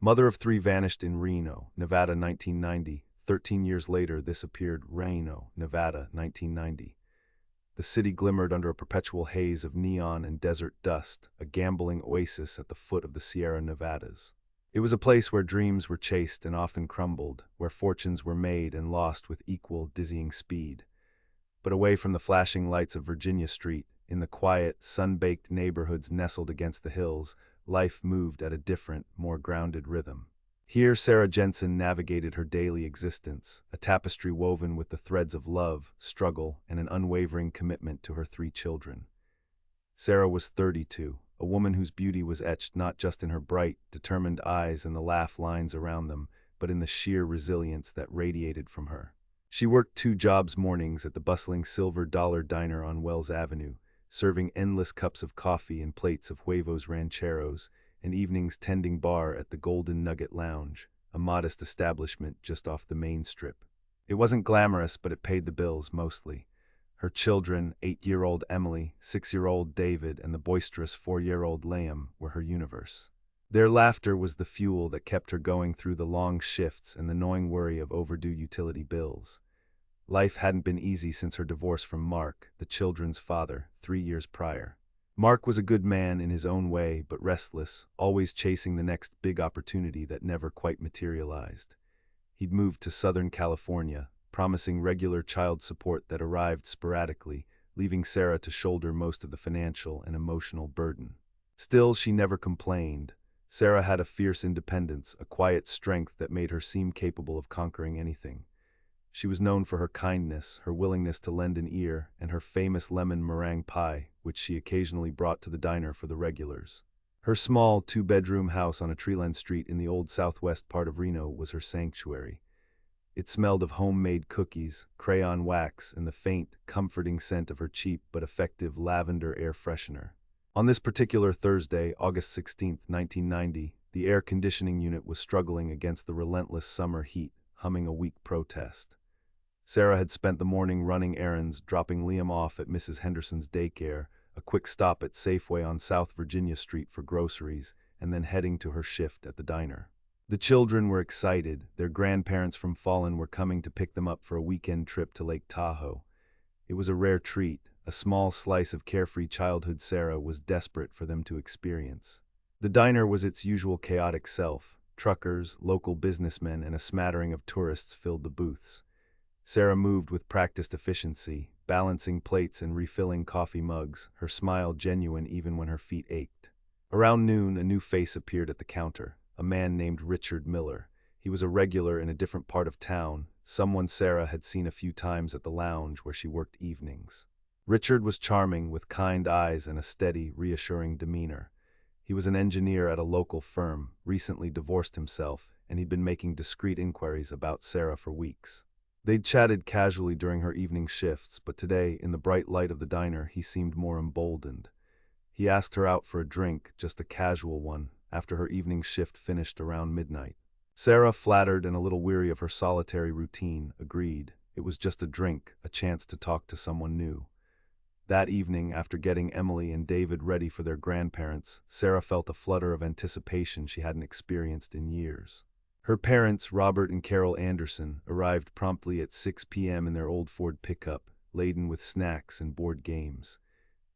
Mother of three vanished in Reno, Nevada 1990. 13 years later, this appeared Reno, Nevada 1990. The city glimmered under a perpetual haze of neon and desert dust, a gambling oasis at the foot of the Sierra Nevadas. It was a place where dreams were chased and often crumbled, where fortunes were made and lost with equal, dizzying speed. But away from the flashing lights of Virginia Street, in the quiet, sun-baked neighborhoods nestled against the hills, life moved at a different, more grounded rhythm. Here Sarah Jensen navigated her daily existence, a tapestry woven with the threads of love, struggle, and an unwavering commitment to her three children. Sarah was 32, a woman whose beauty was etched not just in her bright, determined eyes and the laugh lines around them, but in the sheer resilience that radiated from her. She worked 2 jobs mornings at the bustling Silver Dollar Diner on Wells Avenue, serving endless cups of coffee and plates of huevos rancheros, and evenings tending bar at the Golden Nugget Lounge, a modest establishment just off the main strip. It wasn't glamorous, but it paid the bills mostly. Her children, 8-year-old Emily, 6-year-old David, and the boisterous 4-year-old Liam, were her universe. Their laughter was the fuel that kept her going through the long shifts and the gnawing worry of overdue utility bills. Life hadn't been easy since her divorce from Mark, the children's father, 3 years prior. Mark was a good man in his own way, but restless, always chasing the next big opportunity that never quite materialized. He'd moved to Southern California, promising regular child support that arrived sporadically, leaving Sarah to shoulder most of the financial and emotional burden. Still, she never complained. Sarah had a fierce independence, a quiet strength that made her seem capable of conquering anything. She was known for her kindness, her willingness to lend an ear, and her famous lemon meringue pie, which she occasionally brought to the diner for the regulars. Her small 2-bedroom house on a tree-lined street in the old southwest part of Reno was her sanctuary. It smelled of homemade cookies, crayon wax, and the faint, comforting scent of her cheap but effective lavender air freshener. On this particular Thursday, August 16, 1990, the air conditioning unit was struggling against the relentless summer heat, humming a weak protest. Sarah had spent the morning running errands, dropping Liam off at Mrs. Henderson's daycare, a quick stop at Safeway on South Virginia Street for groceries, and then heading to her shift at the diner. The children were excited. Their grandparents from Fallen were coming to pick them up for a weekend trip to Lake Tahoe. It was a rare treat, a small slice of carefree childhood Sarah was desperate for them to experience. The diner was its usual chaotic self. Truckers, local businessmen, and a smattering of tourists filled the booths. Sarah moved with practiced efficiency, balancing plates and refilling coffee mugs, her smile genuine even when her feet ached. Around noon, a new face appeared at the counter, a man named Richard Miller. He was a regular in a different part of town, someone Sarah had seen a few times at the lounge where she worked evenings. Richard was charming, with kind eyes and a steady, reassuring demeanor. He was an engineer at a local firm, recently divorced himself, and he'd been making discreet inquiries about Sarah for weeks. They'd chatted casually during her evening shifts, but today, in the bright light of the diner, he seemed more emboldened. He asked her out for a drink, just a casual one, after her evening shift finished around midnight. Sarah, flattered and a little weary of her solitary routine, agreed. It was just a drink, a chance to talk to someone new. That evening, after getting Emily and David ready for their grandparents, Sarah felt a flutter of anticipation she hadn't experienced in years. Her parents, Robert and Carol Anderson, arrived promptly at 6 p.m. in their old Ford pickup, laden with snacks and board games.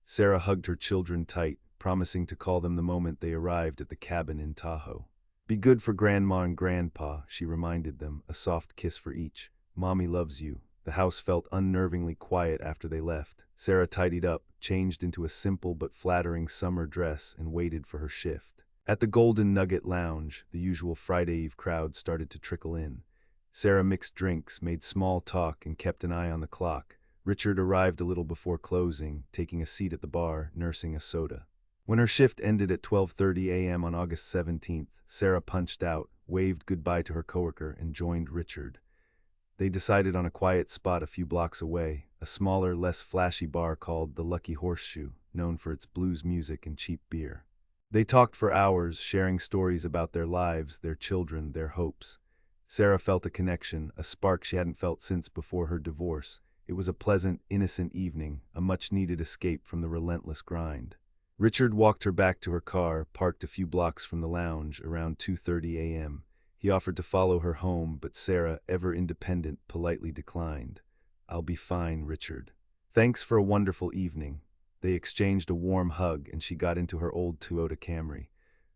Sarah hugged her children tight, promising to call them the moment they arrived at the cabin in Tahoe. "Be good for Grandma and Grandpa," she reminded them, a soft kiss for each. "Mommy loves you." The house felt unnervingly quiet after they left. Sarah tidied up, changed into a simple but flattering summer dress, and waited for her shift. At the Golden Nugget Lounge, the usual Friday Eve crowd started to trickle in. Sarah mixed drinks, made small talk, and kept an eye on the clock. Richard arrived a little before closing, taking a seat at the bar, nursing a soda. When her shift ended at 12:30 a.m. on August 17th, Sarah punched out, waved goodbye to her coworker, and joined Richard. They decided on a quiet spot a few blocks away, a smaller, less flashy bar called the Lucky Horseshoe, known for its blues music and cheap beer. They talked for hours, sharing stories about their lives, their children, their hopes. Sarah felt a connection, a spark she hadn't felt since before her divorce. It was a pleasant, innocent evening, a much-needed escape from the relentless grind. Richard walked her back to her car, parked a few blocks from the lounge, around 2:30 a.m. He offered to follow her home, but Sarah, ever independent, politely declined. "I'll be fine, Richard. Thanks for a wonderful evening." They exchanged a warm hug, and she got into her old Toyota Camry.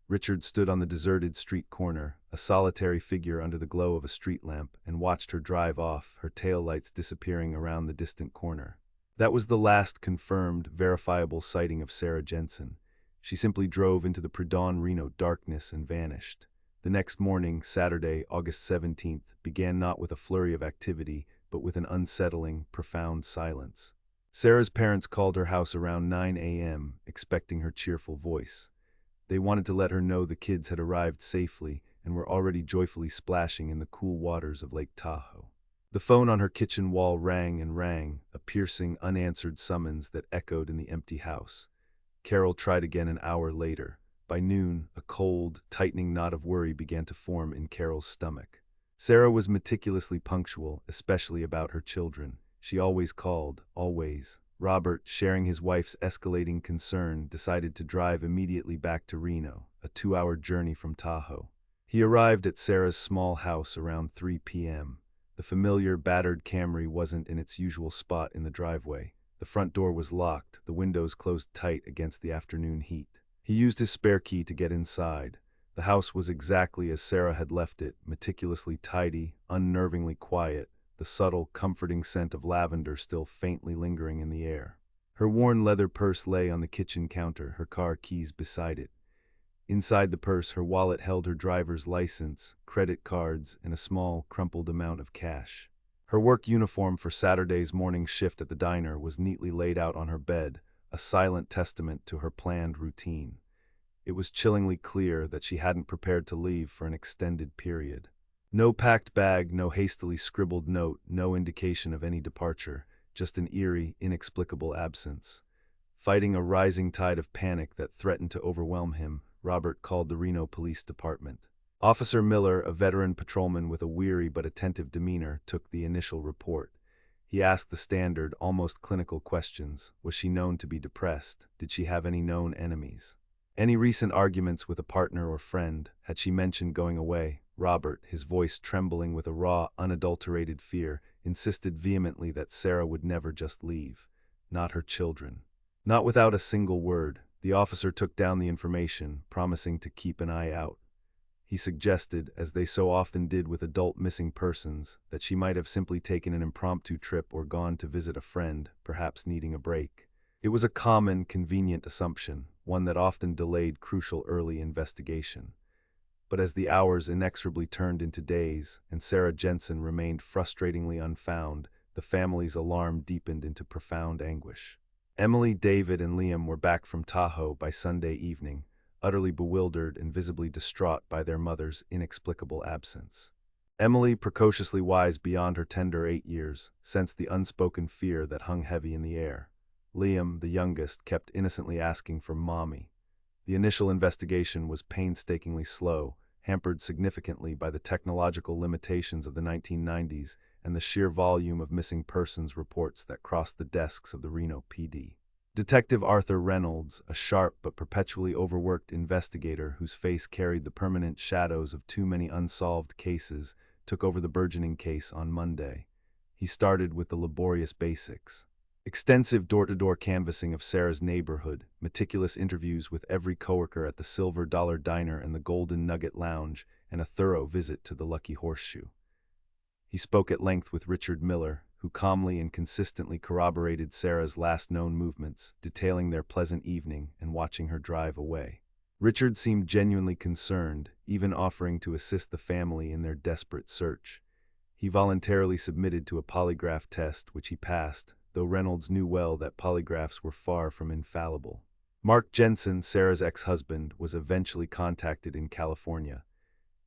Richard stood on the deserted street corner, a solitary figure under the glow of a street lamp, and watched her drive off, her taillights disappearing around the distant corner. That was the last confirmed, verifiable sighting of Sarah Jensen. She simply drove into the pre-dawn Reno darkness and vanished. The next morning, Saturday, August 17th, began not with a flurry of activity, but with an unsettling, profound silence. Sarah's parents called her house around 9 a.m., expecting her cheerful voice. They wanted to let her know the kids had arrived safely and were already joyfully splashing in the cool waters of Lake Tahoe. The phone on her kitchen wall rang and rang, a piercing, unanswered summons that echoed in the empty house. Carol tried again an hour later. By noon, a cold, tightening knot of worry began to form in Carol's stomach. Sarah was meticulously punctual, especially about her children. She always called, always. Robert, sharing his wife's escalating concern, decided to drive immediately back to Reno, a 2-hour journey from Tahoe. He arrived at Sarah's small house around 3 p.m. The familiar, battered Camry wasn't in its usual spot in the driveway. The front door was locked, the windows closed tight against the afternoon heat. He used his spare key to get inside. The house was exactly as Sarah had left it, meticulously tidy, unnervingly quiet, the subtle, comforting scent of lavender still faintly lingering in the air. Her worn leather purse lay on the kitchen counter, her car keys beside it. Inside the purse, her wallet held her driver's license, credit cards, and a small, crumpled amount of cash. Her work uniform for Saturday's morning shift at the diner was neatly laid out on her bed, a silent testament to her planned routine. It was chillingly clear that she hadn't prepared to leave for an extended period. No packed bag, no hastily scribbled note, no indication of any departure, just an eerie, inexplicable absence. Fighting a rising tide of panic that threatened to overwhelm him, Robert called the Reno Police Department. Officer Miller, a veteran patrolman with a weary but attentive demeanor, took the initial report. He asked the standard, almost clinical questions. Was she known to be depressed? Did she have any known enemies? Any recent arguments with a partner or friend? Had she mentioned going away? Robert, his voice trembling with a raw, unadulterated fear, insisted vehemently that Sarah would never just leave. Not her children. Not without a single word. The officer took down the information, promising to keep an eye out. He suggested, as they so often did with adult missing persons, that she might have simply taken an impromptu trip or gone to visit a friend, perhaps needing a break. It was a common, convenient assumption, one that often delayed crucial early investigation. But as the hours inexorably turned into days, and Sarah Jensen remained frustratingly unfound, the family's alarm deepened into profound anguish. Emily, David, and Liam were back from Tahoe by Sunday evening, utterly bewildered and visibly distraught by their mother's inexplicable absence. Emily, precociously wise beyond her tender 8 years, sensed the unspoken fear that hung heavy in the air. Liam, the youngest, kept innocently asking for Mommy. The initial investigation was painstakingly slow, hampered significantly by the technological limitations of the 1990s and the sheer volume of missing persons reports that crossed the desks of the Reno PD. Detective Arthur Reynolds, a sharp but perpetually overworked investigator whose face carried the permanent shadows of too many unsolved cases, took over the burgeoning case on Monday. He started with the laborious basics. Extensive door-to-door canvassing of Sarah's neighborhood, meticulous interviews with every coworker at the Silver Dollar Diner and the Golden Nugget Lounge, and a thorough visit to the Lucky Horseshoe. He spoke at length with Richard Miller, who calmly and consistently corroborated Sarah's last known movements, detailing their pleasant evening and watching her drive away. Richard seemed genuinely concerned, even offering to assist the family in their desperate search. He voluntarily submitted to a polygraph test, which he passed, though Reynolds knew well that polygraphs were far from infallible. Mark Jensen, Sarah's ex-husband, was eventually contacted in California.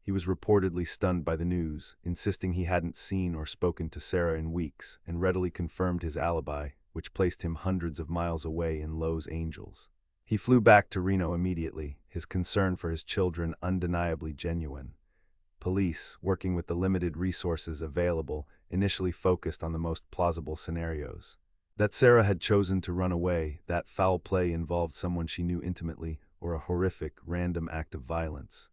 He was reportedly stunned by the news, insisting he hadn't seen or spoken to Sarah in weeks, and readily confirmed his alibi, which placed him hundreds of miles away in Los Angeles. He flew back to Reno immediately, his concern for his children undeniably genuine. Police, working with the limited resources available, initially focused on the most plausible scenarios. That Sarah had chosen to run away, that foul play involved someone she knew intimately, or a horrific, random act of violence.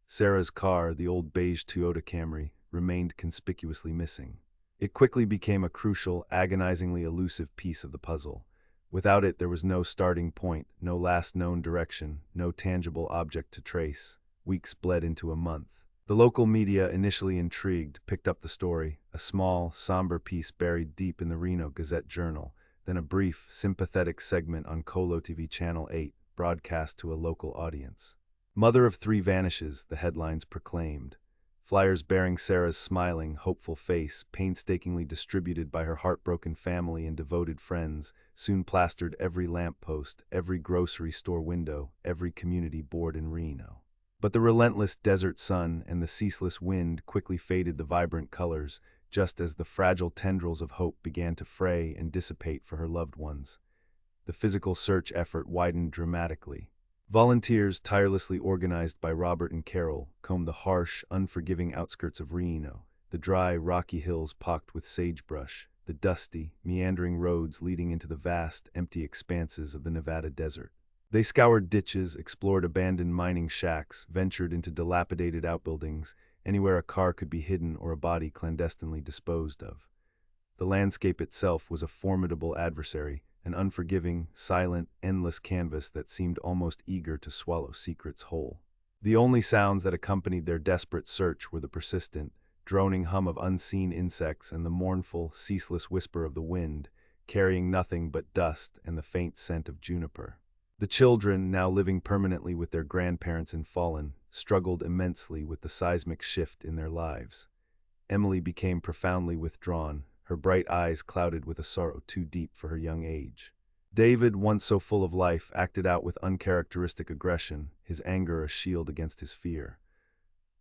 Sarah's car, the old beige Toyota Camry, remained conspicuously missing. It quickly became a crucial, agonizingly elusive piece of the puzzle. Without it, there was no starting point, no last known direction, no tangible object to trace. Weeks bled into a month. The local media, initially intrigued, picked up the story, a small, somber piece buried deep in the Reno Gazette-Journal, then a brief, sympathetic segment on Colo TV Channel 8, broadcast to a local audience. "Mother of three vanishes," the headlines proclaimed. Flyers bearing Sarah's smiling, hopeful face, painstakingly distributed by her heartbroken family and devoted friends, soon plastered every lamppost, every grocery store window, every community board in Reno. But the relentless desert sun and the ceaseless wind quickly faded the vibrant colors, just as the fragile tendrils of hope began to fray and dissipate for her loved ones. The physical search effort widened dramatically. Volunteers, tirelessly organized by Robert and Carol, combed the harsh, unforgiving outskirts of Reno, the dry, rocky hills pocked with sagebrush, the dusty, meandering roads leading into the vast, empty expanses of the Nevada desert. They scoured ditches, explored abandoned mining shacks, ventured into dilapidated outbuildings, anywhere a car could be hidden or a body clandestinely disposed of. The landscape itself was a formidable adversary, an unforgiving, silent, endless canvas that seemed almost eager to swallow secrets whole. The only sounds that accompanied their desperate search were the persistent, droning hum of unseen insects and the mournful, ceaseless whisper of the wind, carrying nothing but dust and the faint scent of juniper. The children, now living permanently with their grandparents in Fallen, struggled immensely with the seismic shift in their lives. Emily became profoundly withdrawn, her bright eyes clouded with a sorrow too deep for her young age. David, once so full of life, acted out with uncharacteristic aggression, his anger a shield against his fear.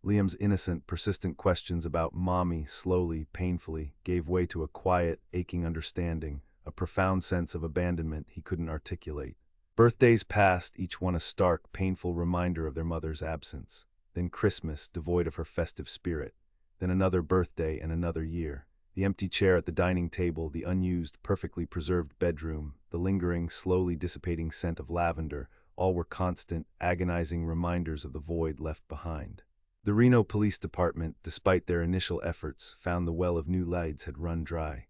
Liam's innocent, persistent questions about mommy slowly, painfully, gave way to a quiet, aching understanding, a profound sense of abandonment he couldn't articulate. Birthdays passed, each one a stark, painful reminder of their mother's absence. Then Christmas, devoid of her festive spirit. Then another birthday and another year. The empty chair at the dining table, the unused, perfectly preserved bedroom, the lingering, slowly dissipating scent of lavender, all were constant, agonizing reminders of the void left behind. The Reno Police Department, despite their initial efforts, found the well of new lights had run dry.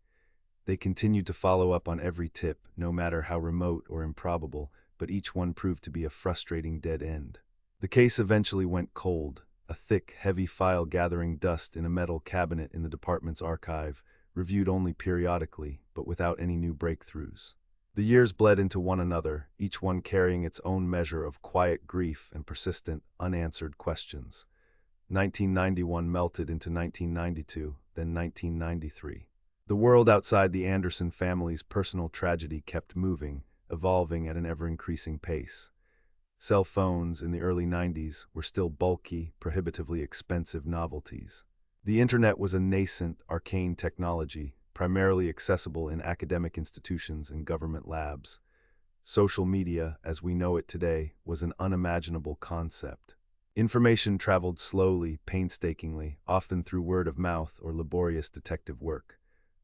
They continued to follow up on every tip, no matter how remote or improbable, but each one proved to be a frustrating dead end. The case eventually went cold, a thick, heavy file gathering dust in a metal cabinet in the department's archive, reviewed only periodically, but without any new breakthroughs. The years bled into one another, each one carrying its own measure of quiet grief and persistent, unanswered questions. 1991 melted into 1992, then 1993. The world outside the Anderson family's personal tragedy kept moving, evolving at an ever-increasing pace. Cell phones in the early 90s were still bulky, prohibitively expensive novelties. The internet was a nascent, arcane technology, primarily accessible in academic institutions and government labs. Social media, as we know it today, was an unimaginable concept. Information traveled slowly, painstakingly, often through word of mouth or laborious detective work.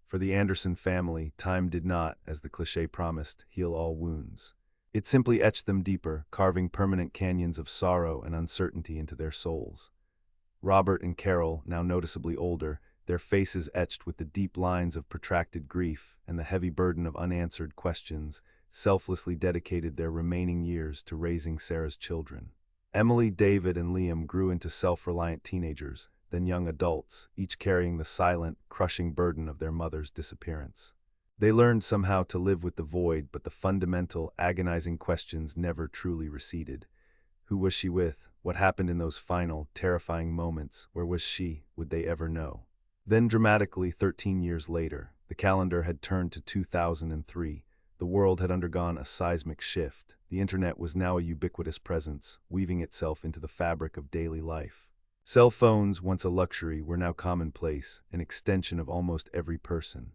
For the Anderson family, time did not, as the cliché promised, heal all wounds. It simply etched them deeper, carving permanent canyons of sorrow and uncertainty into their souls. Robert and Carol, now noticeably older, their faces etched with the deep lines of protracted grief and the heavy burden of unanswered questions, selflessly dedicated their remaining years to raising Sarah's children. Emily, David, and Liam grew into self-reliant teenagers, then young adults, each carrying the silent, crushing burden of their mother's disappearance. They learned somehow to live with the void, but the fundamental, agonizing questions never truly receded. Who was she with? What happened in those final, terrifying moments? Where was she? Would they ever know? Then dramatically, 13 years later, the calendar had turned to 2003. The world had undergone a seismic shift. The internet was now a ubiquitous presence, weaving itself into the fabric of daily life. Cell phones, once a luxury, were now commonplace, an extension of almost every person.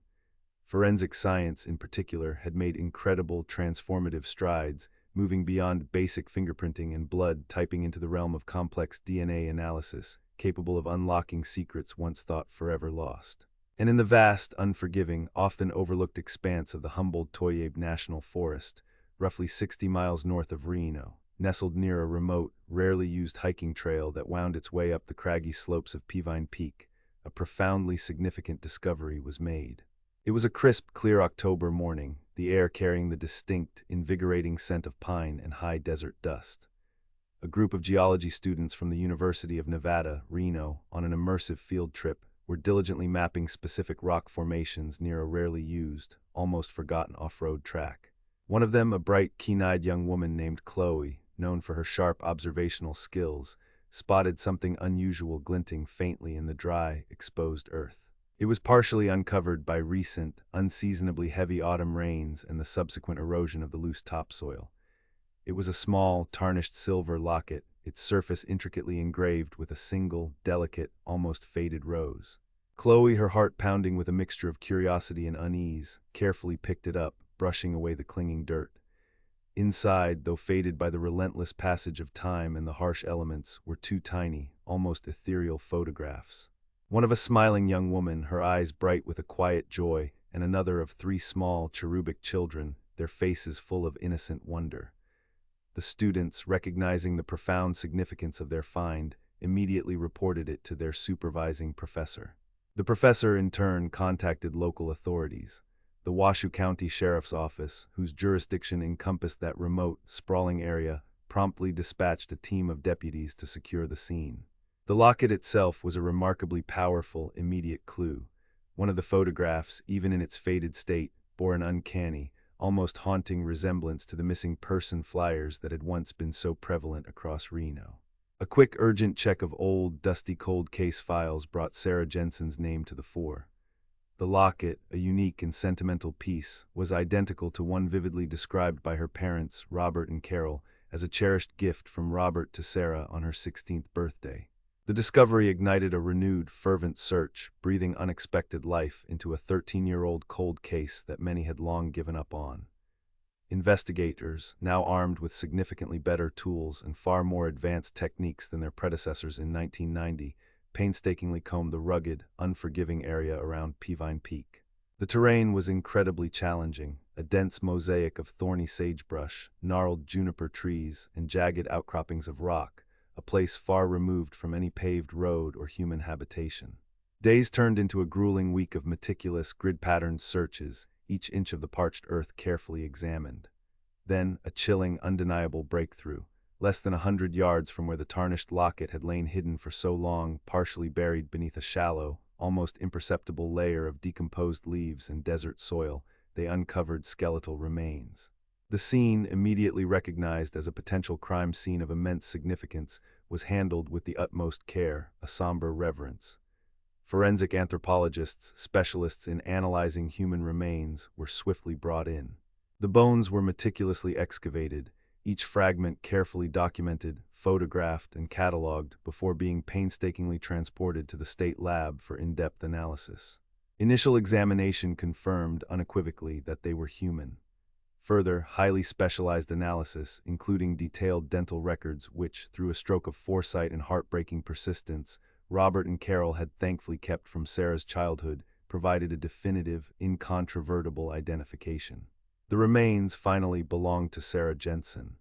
Forensic science, in particular, had made incredible, transformative strides, moving beyond basic fingerprinting and blood typing into the realm of complex DNA analysis, capable of unlocking secrets once thought forever lost. And in the vast, unforgiving, often overlooked expanse of the Humboldt-Toiyabe National Forest, roughly 60 miles north of Reno, nestled near a remote, rarely used hiking trail that wound its way up the craggy slopes of Peavine Peak, a profoundly significant discovery was made. It was a crisp, clear October morning, the air carrying the distinct, invigorating scent of pine and high desert dust. A group of geology students from the University of Nevada, Reno, on an immersive field trip, were diligently mapping specific rock formations near a rarely used, almost forgotten off-road track. One of them, a bright, keen-eyed young woman named Chloe, known for her sharp observational skills, spotted something unusual glinting faintly in the dry, exposed earth. It was partially uncovered by recent, unseasonably heavy autumn rains and the subsequent erosion of the loose topsoil. It was a small, tarnished silver locket, its surface intricately engraved with a single, delicate, almost faded rose. Chloe, her heart pounding with a mixture of curiosity and unease, carefully picked it up, brushing away the clinging dirt. Inside, though faded by the relentless passage of time and the harsh elements, were two tiny, almost ethereal photographs. One of a smiling young woman, her eyes bright with a quiet joy, and another of three small, cherubic children, their faces full of innocent wonder. The students, recognizing the profound significance of their find, immediately reported it to their supervising professor. The professor, in turn, contacted local authorities. The Washoe County Sheriff's Office, whose jurisdiction encompassed that remote, sprawling area, promptly dispatched a team of deputies to secure the scene. The locket itself was a remarkably powerful, immediate clue. One of the photographs, even in its faded state, bore an uncanny, almost haunting resemblance to the missing person flyers that had once been so prevalent across Reno. A quick, urgent check of old, dusty cold case files brought Sarah Jensen's name to the fore. The locket, a unique and sentimental piece, was identical to one vividly described by her parents, Robert and Carol, as a cherished gift from Robert to Sarah on her 16th birthday. The discovery ignited a renewed, fervent search, breathing unexpected life into a 13-year-old cold case that many had long given up on. Investigators, now armed with significantly better tools and far more advanced techniques than their predecessors in 1990, painstakingly combed the rugged, unforgiving area around Peavine Peak. The terrain was incredibly challenging, a dense mosaic of thorny sagebrush, gnarled juniper trees, and jagged outcroppings of rock, a place far removed from any paved road or human habitation. Days turned into a grueling week of meticulous, grid-patterned searches, each inch of the parched earth carefully examined. Then, a chilling, undeniable breakthrough. Less than 100 yards from where the tarnished locket had lain hidden for so long, partially buried beneath a shallow, almost imperceptible layer of decomposed leaves and desert soil, they uncovered skeletal remains. The scene, immediately recognized as a potential crime scene of immense significance, was handled with the utmost care, a somber reverence. Forensic anthropologists, specialists in analyzing human remains, were swiftly brought in. The bones were meticulously excavated, each fragment carefully documented, photographed, and cataloged before being painstakingly transported to the state lab for in-depth analysis. Initial examination confirmed unequivocally that they were human. Further, highly specialized analysis, including detailed dental records which, through a stroke of foresight and heartbreaking persistence, Robert and Carol had thankfully kept from Sarah's childhood, provided a definitive, incontrovertible identification. The remains finally belonged to Sarah Jensen.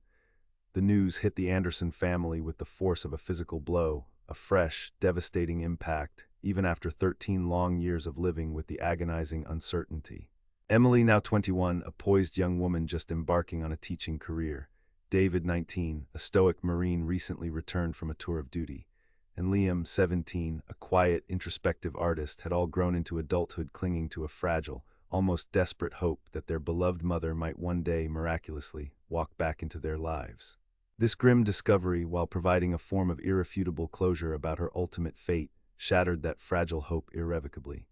The news hit the Anderson family with the force of a physical blow, a fresh, devastating impact, even after 13 long years of living with the agonizing uncertainty. Emily, now 21, a poised young woman just embarking on a teaching career. David, 19, a stoic Marine recently returned from a tour of duty. And Liam, 17, a quiet, introspective artist, had all grown into adulthood clinging to a fragile, almost desperate hope that their beloved mother might one day, miraculously, walk back into their lives. This grim discovery, while providing a form of irrefutable closure about her ultimate fate, shattered that fragile hope irrevocably.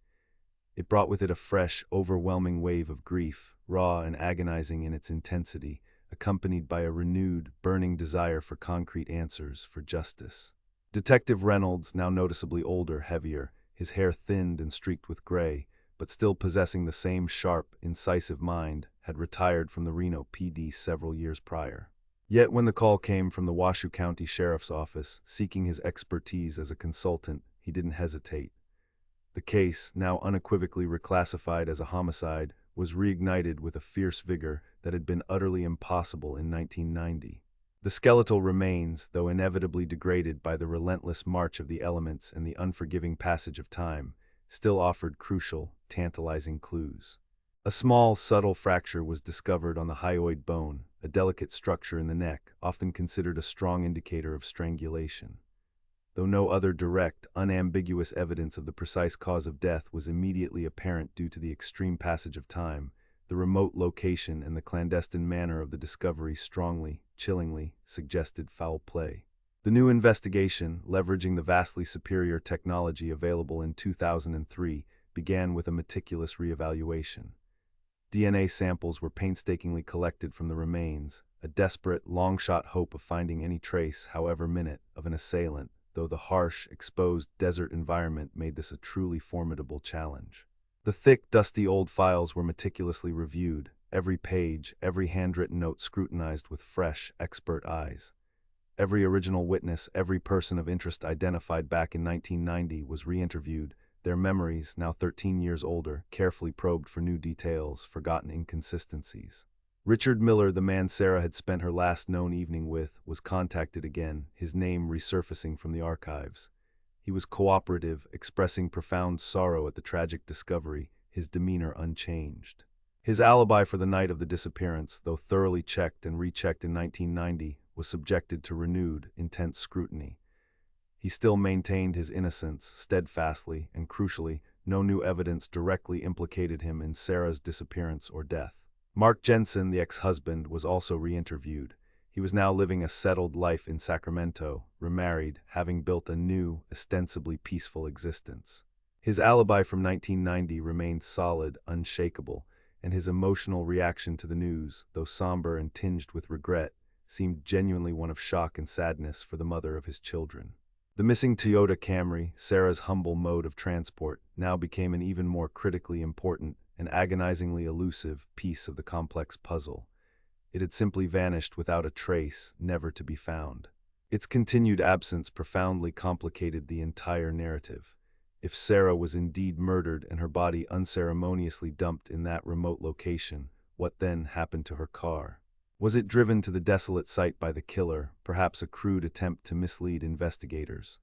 It brought with it a fresh, overwhelming wave of grief, raw and agonizing in its intensity, accompanied by a renewed, burning desire for concrete answers, for justice. Detective Reynolds, now noticeably older, heavier, his hair thinned and streaked with gray, but still possessing the same sharp, incisive mind, had retired from the Reno PD several years prior. Yet when the call came from the Washoe County Sheriff's Office, seeking his expertise as a consultant, he didn't hesitate. The case, now unequivocally reclassified as a homicide, was reignited with a fierce vigor that had been utterly impossible in 1990. The skeletal remains, though inevitably degraded by the relentless march of the elements and the unforgiving passage of time, still offered crucial, tantalizing clues. A small, subtle fracture was discovered on the hyoid bone, a delicate structure in the neck, often considered a strong indicator of strangulation. Though no other direct, unambiguous evidence of the precise cause of death was immediately apparent due to the extreme passage of time, the remote location and the clandestine manner of the discovery strongly, chillingly, suggested foul play. The new investigation, leveraging the vastly superior technology available in 2003, began with a meticulous reevaluation. DNA samples were painstakingly collected from the remains, a desperate, long-shot hope of finding any trace, however minute, of an assailant, though the harsh, exposed desert environment made this a truly formidable challenge. The thick, dusty old files were meticulously reviewed, every page, every handwritten note scrutinized with fresh, expert eyes. Every original witness, every person of interest identified back in 1990 was re-interviewed, their memories, now 13 years older, carefully probed for new details, forgotten inconsistencies. Richard Miller, the man Sarah had spent her last known evening with, was contacted again, his name resurfacing from the archives. He was cooperative, expressing profound sorrow at the tragic discovery, his demeanor unchanged. His alibi for the night of the disappearance, though thoroughly checked and rechecked in 1990, was subjected to renewed, intense scrutiny. He still maintained his innocence steadfastly, and crucially, no new evidence directly implicated him in Sarah's disappearance or death. Mark Jensen, the ex-husband, was also re-interviewed. He was now living a settled life in Sacramento, remarried, having built a new, ostensibly peaceful existence. His alibi from 1990 remained solid, unshakable, and his emotional reaction to the news, though somber and tinged with regret, seemed genuinely one of shock and sadness for the mother of his children. The missing Toyota Camry, Sarah's humble mode of transport, now became an even more critically important and agonizingly elusive piece of the complex puzzle. It had simply vanished without a trace, never to be found. Its continued absence profoundly complicated the entire narrative. If Sarah was indeed murdered and her body unceremoniously dumped in that remote location, what then happened to her car? Was it driven to the desolate site by the killer, perhaps a crude attempt to mislead investigators?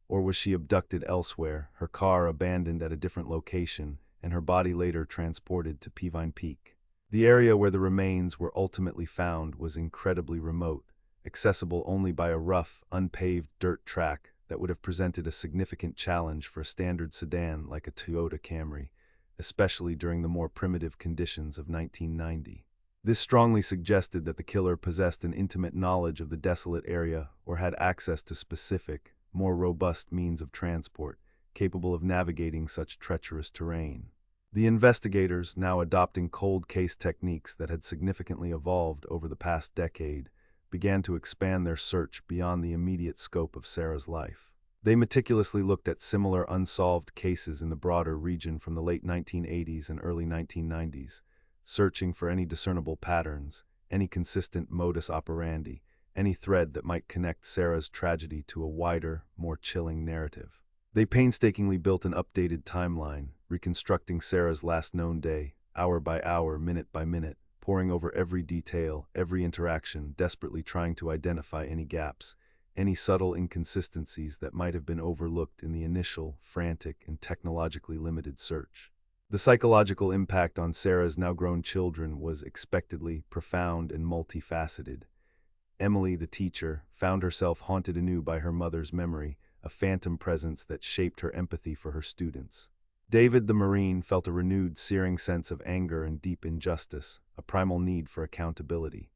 Or was she abducted elsewhere, her car abandoned at a different location, and her body later transported to Peavine Peak? The area where the remains were ultimately found was incredibly remote, accessible only by a rough, unpaved dirt track that would have presented a significant challenge for a standard sedan like a Toyota Camry, especially during the more primitive conditions of 1990. This strongly suggested that the killer possessed an intimate knowledge of the desolate area or had access to specific, more robust means of transport, capable of navigating such treacherous terrain. The investigators, now adopting cold case techniques that had significantly evolved over the past decade, began to expand their search beyond the immediate scope of Sarah's life. They meticulously looked at similar unsolved cases in the broader region from the late 1980s and early 1990s, searching for any discernible patterns, any consistent modus operandi, any thread that might connect Sarah's tragedy to a wider, more chilling narrative. They painstakingly built an updated timeline, reconstructing Sarah's last known day, hour by hour, minute by minute, poring over every detail, every interaction, desperately trying to identify any gaps, any subtle inconsistencies that might have been overlooked in the initial, frantic, and technologically limited search. The psychological impact on Sarah's now-grown children was expectedly profound and multifaceted. Emily, the teacher, found herself haunted anew by her mother's memory, a phantom presence that shaped her empathy for her students. David, the Marine, felt a renewed, searing sense of anger and deep injustice, a primal need for accountability.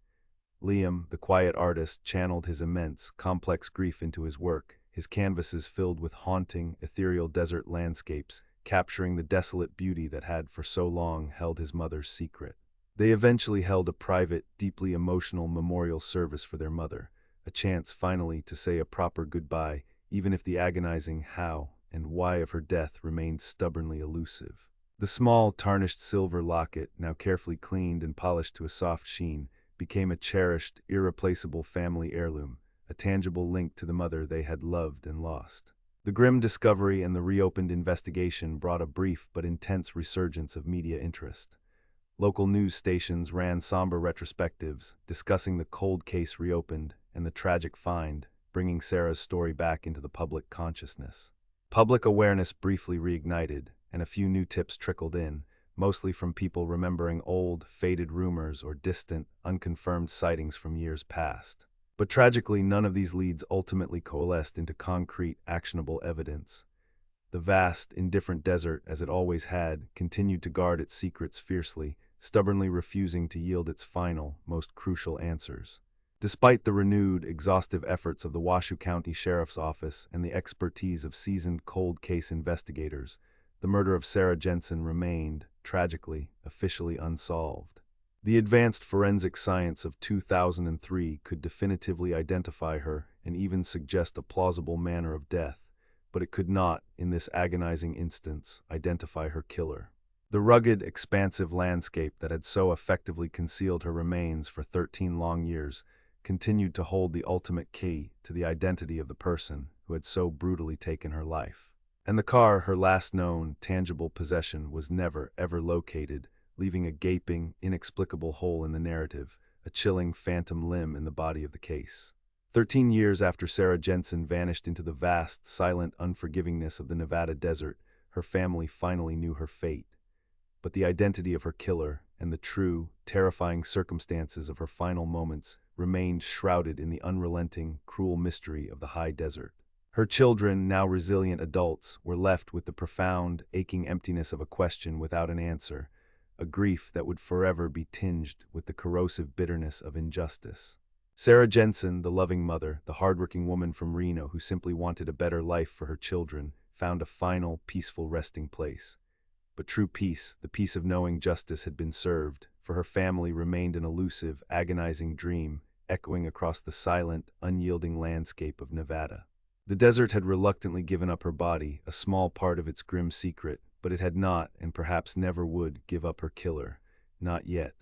Liam, the quiet artist, channeled his immense, complex grief into his work, his canvases filled with haunting, ethereal desert landscapes, capturing the desolate beauty that had for so long held his mother's secret. They eventually held a private, deeply emotional memorial service for their mother, a chance finally to say a proper goodbye, even if the agonizing how and why of her death remained stubbornly elusive. The small, tarnished silver locket, now carefully cleaned and polished to a soft sheen, became a cherished, irreplaceable family heirloom, a tangible link to the mother they had loved and lost. The grim discovery and the reopened investigation brought a brief but intense resurgence of media interest. Local news stations ran somber retrospectives, discussing the cold case reopened and the tragic find, bringing Sarah's story back into the public consciousness. Public awareness briefly reignited, and a few new tips trickled in, mostly from people remembering old, faded rumors or distant, unconfirmed sightings from years past. But tragically, none of these leads ultimately coalesced into concrete, actionable evidence. The vast, indifferent desert, as it always had, continued to guard its secrets fiercely, stubbornly refusing to yield its final, most crucial answers. Despite the renewed, exhaustive efforts of the Washoe County Sheriff's Office and the expertise of seasoned cold case investigators, the murder of Sarah Jensen remained, tragically, officially unsolved. The advanced forensic science of 2003 could definitively identify her and even suggest a plausible manner of death, but it could not, in this agonizing instance, identify her killer. The rugged, expansive landscape that had so effectively concealed her remains for 13 long years continued to hold the ultimate key to the identity of the person who had so brutally taken her life. And the car, her last known, tangible possession, was never, ever located, leaving a gaping, inexplicable hole in the narrative, a chilling phantom limb in the body of the case. 13 years after Sarah Jensen vanished into the vast, silent unforgivingness of the Nevada desert, her family finally knew her fate. But the identity of her killer and the true, terrifying circumstances of her final moments remained shrouded in the unrelenting, cruel mystery of the high desert. Her children, now resilient adults, were left with the profound, aching emptiness of a question without an answer, a grief that would forever be tinged with the corrosive bitterness of injustice. Sarah Jensen, the loving mother, the hardworking woman from Reno who simply wanted a better life for her children, found a final, peaceful resting place. But true peace, the peace of knowing justice had been served, for her family remained an elusive, agonizing dream, echoing across the silent, unyielding landscape of Nevada. The desert had reluctantly given up her body, a small part of its grim secret, but it had not, and perhaps never would, give up her killer. Not yet.